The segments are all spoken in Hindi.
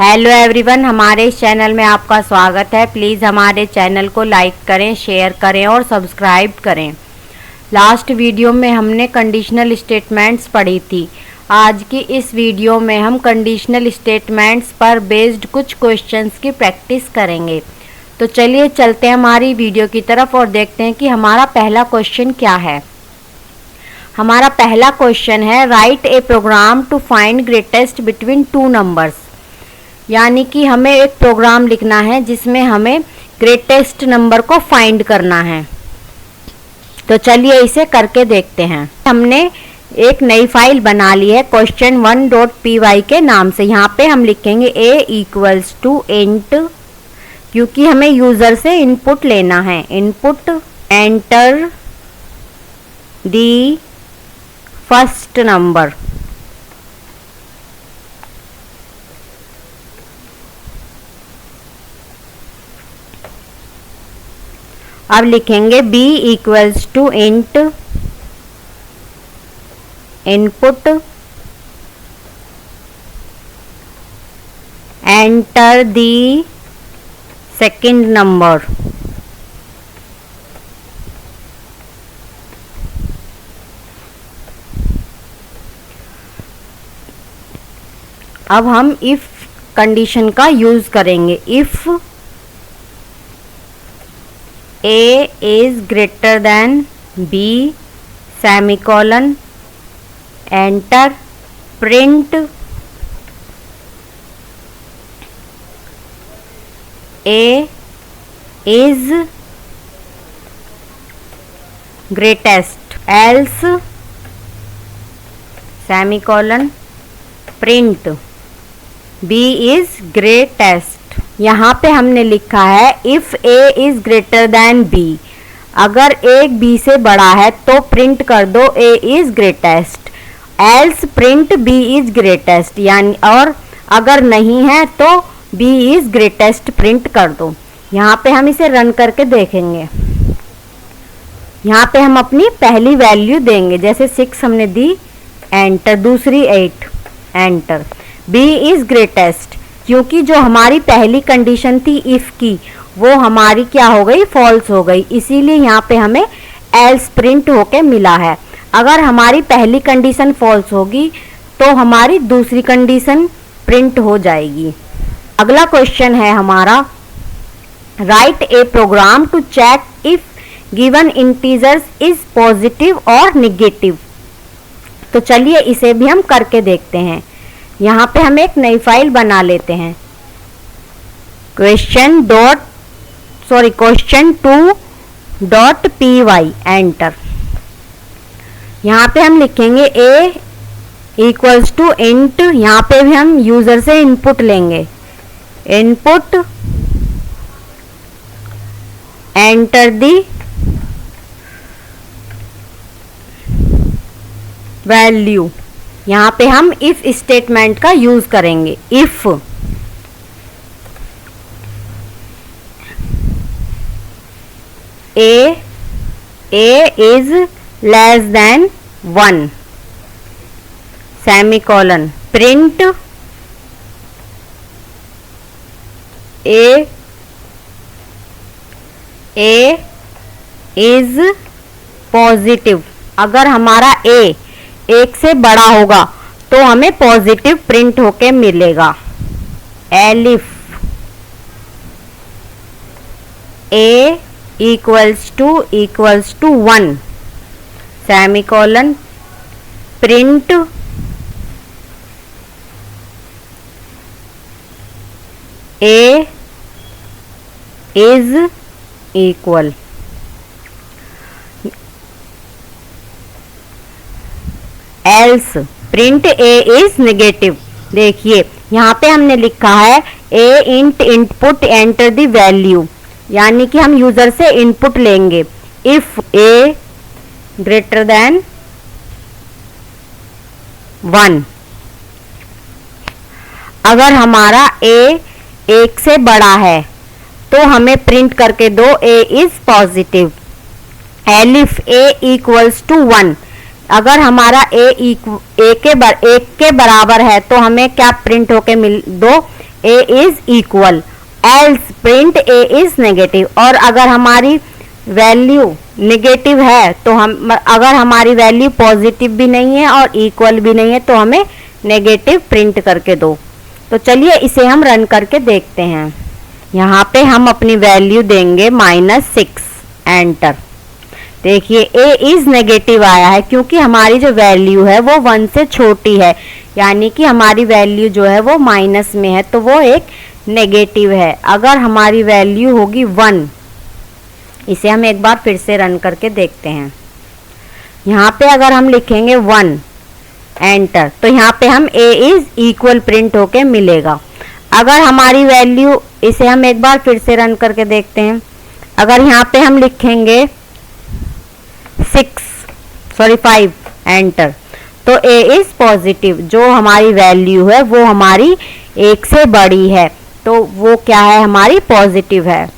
हेलो एवरीवन, हमारे इस चैनल में आपका स्वागत है। प्लीज़ हमारे चैनल को लाइक करें, शेयर करें और सब्सक्राइब करें। लास्ट वीडियो में हमने कंडीशनल स्टेटमेंट्स पढ़ी थी। आज की इस वीडियो में हम कंडीशनल स्टेटमेंट्स पर बेस्ड कुछ क्वेश्चंस की प्रैक्टिस करेंगे। तो चलिए चलते हैं हमारी वीडियो की तरफ और देखते हैं कि हमारा पहला क्वेश्चन क्या है। हमारा पहला क्वेश्चन है, write a program to find greatest between two numbers. यानी कि हमें एक प्रोग्राम लिखना है जिसमें हमें ग्रेटेस्ट नंबर को फाइंड करना है। तो चलिए इसे करके देखते हैं। हमने एक नई फाइल बना ली है question1.py के नाम से। यहाँ पे हम लिखेंगे a = int, क्योंकि हमें यूजर से इनपुट लेना है। Input enter the first number. अब लिखेंगे b = int input enter the second number. अब हम इफ कंडीशन का यूज करेंगे। If a is greater than b semicolon enter print a is greatest else semicolon print b is greatest। यहाँ पे हमने लिखा है if a is greater then b। अगर एक b से बड़ा है तो प्रिंट कर दो a is greatest, else print b is greatest. यानी और अगर नहीं है तो b इज ग्रेटेस्ट प्रिंट कर दो। यहाँ पे हम इसे रन करके देखेंगे। यहाँ पे हम अपनी पहली वैल्यू देंगे, जैसे 6 हमने दी, एंटर। दूसरी 8, एंटर। b इज ग्रेटेस्ट, क्योंकि जो हमारी पहली कंडीशन थी इफ की, वो हमारी क्या हो गई, फॉल्स हो गई। इसीलिए यहाँ पे हमें एल्स प्रिंट होके मिला है। अगर हमारी पहली कंडीशन फॉल्स होगी तो हमारी दूसरी कंडीशन प्रिंट हो जाएगी। अगला क्वेश्चन है हमारा, write a program to check if given integers is positive और निगेटिव। तो चलिए इसे भी हम करके देखते हैं। यहाँ पे हम एक नई फाइल बना लेते हैं, question2.py एंटर। यहाँ पे हम लिखेंगे a = int। यहाँ पे भी हम यूजर से इनपुट लेंगे। इनपुट एंटर दी वैल्यू। यहाँ पे हम इफ स्टेटमेंट का यूज करेंगे। If a is less than 1 semicolon print a is positive। अगर हमारा a 1 से बड़ा होगा तो हमें पॉजिटिव प्रिंट होके मिलेगा। Elif a = 1 semicolon print a is equal। Else print a is negative. देखिए यहाँ पे हमने लिखा है a int input enter the value, यानी कि हम यूजर से इनपुट लेंगे। इफ a ग्रेटर देन 1, अगर हमारा a 1 से बड़ा है तो हमें प्रिंट करके दो a is positive. Elif a = 1, अगर हमारा एक के बराबर है तो हमें क्या प्रिंट होके मिल दो, A is equal, else print A is negative. और अगर हमारी वैल्यू नेगेटिव है तो हम, अगर हमारी वैल्यू पॉजिटिव भी नहीं है और इक्वल भी नहीं है तो हमें नेगेटिव प्रिंट करके दो। तो चलिए इसे हम रन करके देखते हैं। यहाँ पे हम अपनी वैल्यू देंगे -6, एंटर। देखिए ए इज नेगेटिव आया है क्योंकि हमारी जो वैल्यू है वो 1 से छोटी है, यानी कि हमारी वैल्यू जो है वो माइनस में है, तो वो एक नेगेटिव है। अगर हमारी वैल्यू होगी 1, इसे हम एक बार फिर से रन करके देखते हैं। यहाँ पे अगर हम लिखेंगे 1, एंटर, तो यहाँ पे हम ए इज इक्वल प्रिंट होके मिलेगा। अगर हमारी वैल्यू, इसे हम एक बार फिर से रन करके देखते हैं। अगर यहाँ पे हम लिखेंगे 5, एंटर, तो ए इज पॉजिटिव, जो हमारी वैल्यू है वो हमारी 1 से बड़ी है, तो वो क्या है, हमारी पॉजिटिव है।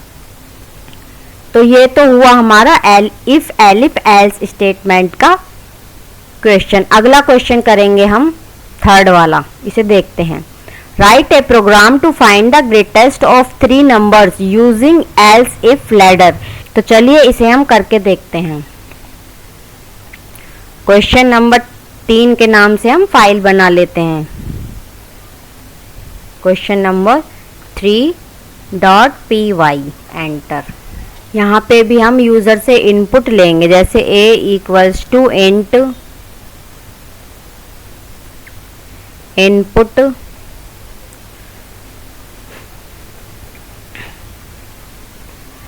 तो ये तो हुआ हमारा इफ एलिफ एल्स स्टेटमेंट का क्वेश्चन। अगला क्वेश्चन करेंगे हम थर्ड वाला, इसे देखते हैं। Write a program to find the greatest of 3 numbers using else if ladder. तो चलिए इसे हम करके देखते हैं। क्वेश्चन नंबर 3 के नाम से हम फाइल बना लेते हैं। Question number 3.py, enter. यहाँ पे भी हम यूजर से इनपुट लेंगे, जैसे a equals to int input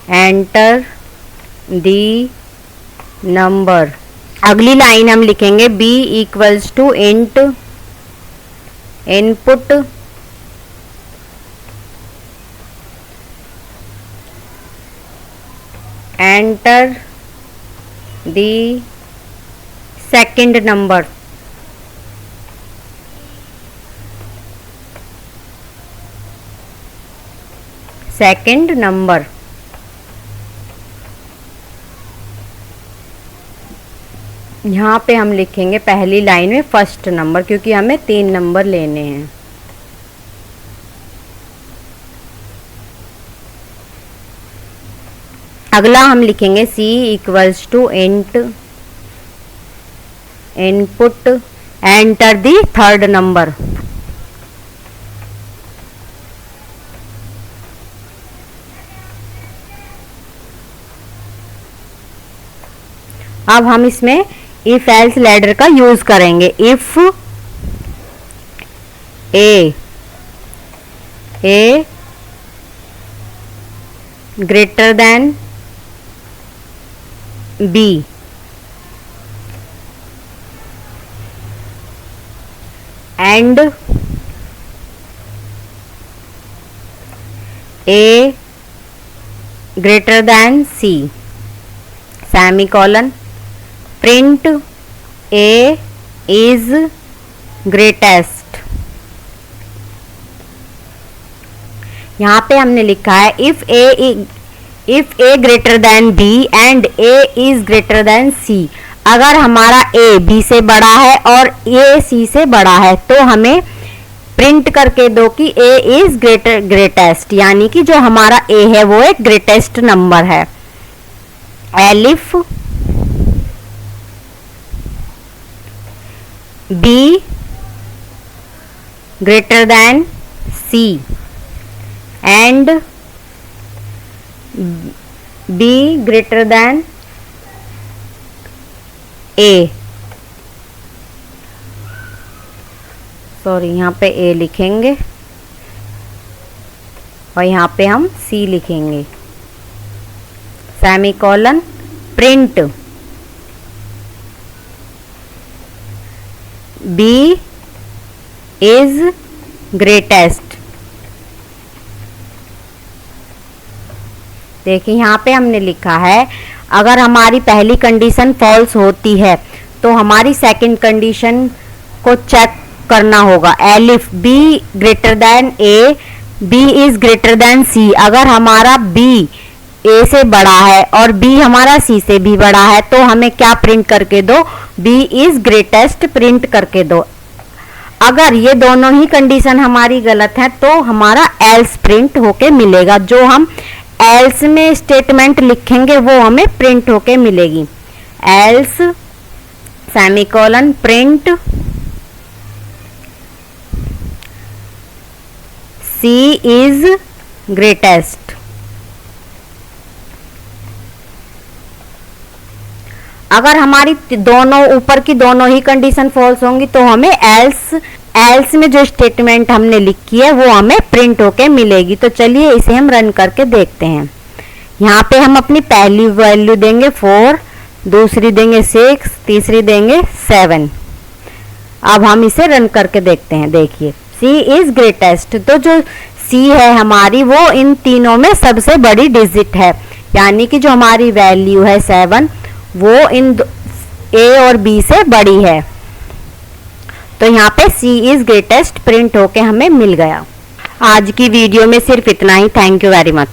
enter the number. अगली लाइन हम लिखेंगे b equals to int input enter the second number. Second number. यहाँ पे हम लिखेंगे पहली लाइन में फर्स्ट नंबर, क्योंकि हमें 3 नंबर लेने हैं। अगला हम लिखेंगे c equals to int input enter the third number. अब हम इसमें इफ एल्स लैडर का यूज करेंगे। If A greater than B and A greater than C, semicolon, print A is greatest. यहाँ पे हमने लिखा है if A greater than B and A is greater than C. अगर हमारा ए बी से बड़ा है और ए सी से बड़ा है तो हमें प्रिंट करके दो कि ए इज ग्रेटेस्ट, यानी कि जो हमारा ए है वो एक ग्रेटेस्ट नंबर है। Elif B greater than c and b greater than a. Sorry, यहाँ पे ए लिखेंगे और यहाँ पे हम सी लिखेंगे, semicolon, print b is greatest. देखिए यहाँ पे हमने लिखा है अगर हमारी पहली कंडीशन फॉल्स होती है तो हमारी सेकंड कंडीशन को चेक करना होगा। Elif B greater than A, B is greater than C. अगर हमारा बी ए से बड़ा है और बी हमारा सी से भी बड़ा है तो हमें क्या प्रिंट करके दो, बी इज ग्रेटेस्ट प्रिंट करके दो। अगर ये दोनों ही कंडीशन हमारी गलत है तो हमारा एल्स प्रिंट होके मिलेगा। जो हम एल्स में स्टेटमेंट लिखेंगे वो हमें प्रिंट होके मिलेगी। Else semicolon print C is greatest. अगर हमारी दोनों ऊपर की दोनों ही कंडीशन फॉल्स होंगी तो हमें एल्स में जो स्टेटमेंट हमने लिखी है वो हमें प्रिंट होके मिलेगी। तो चलिए इसे हम रन करके देखते हैं। यहाँ पे हम अपनी पहली वैल्यू देंगे 4, दूसरी देंगे 6, तीसरी देंगे 7। अब हम इसे रन करके देखते हैं। देखिए C इज ग्रेटेस्ट, तो जो C है हमारी वो इन तीनों में सबसे बड़ी डिजिट है, यानी कि जो हमारी वैल्यू है 7 वो इन A और B से बड़ी है। तो यहाँ पे C इज ग्रेटेस्ट प्रिंट होके हमें मिल गया। आज की वीडियो में सिर्फ इतना ही। Thank you very much.